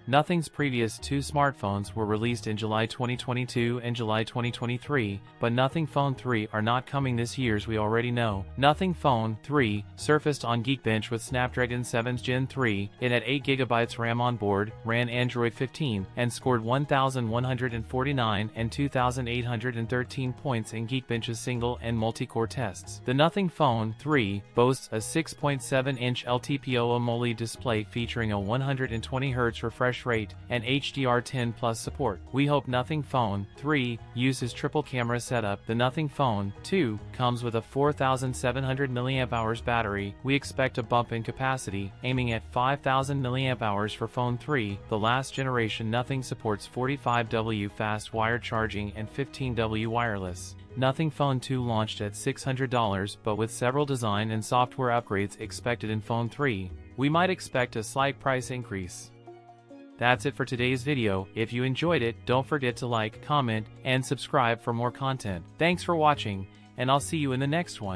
Nothing's previous two smartphones were released in July 2022 and July 2023, but Nothing Phone 3 are not coming this year as we already know. Nothing Phone 3 surfaced on Geekbench with Snapdragon 7 Gen 3, it had 8GB RAM on board, ran Android 15, and scored 1,149 and 2,813 points in Geekbench's single and multi-core tests. The Nothing Phone 3 boasts a 6.7-inch LTPO AMOLED display featuring a 120Hz refresh rate and HDR10 Plus support. We hope Nothing Phone 3 uses triple camera setup. The Nothing Phone 2 comes with a 4,700 mAh battery. We expect a bump in capacity, aiming at 5,000 mAh for Phone 3. The last generation Nothing supports 45W fast wired charging and 15W wireless. Nothing Phone 2 launched at $600, but with several design and software upgrades expected in Phone 3, we might expect a slight price increase. That's it for today's video. If you enjoyed it, don't forget to like, comment, and subscribe for more content. Thanks for watching, and I'll see you in the next one.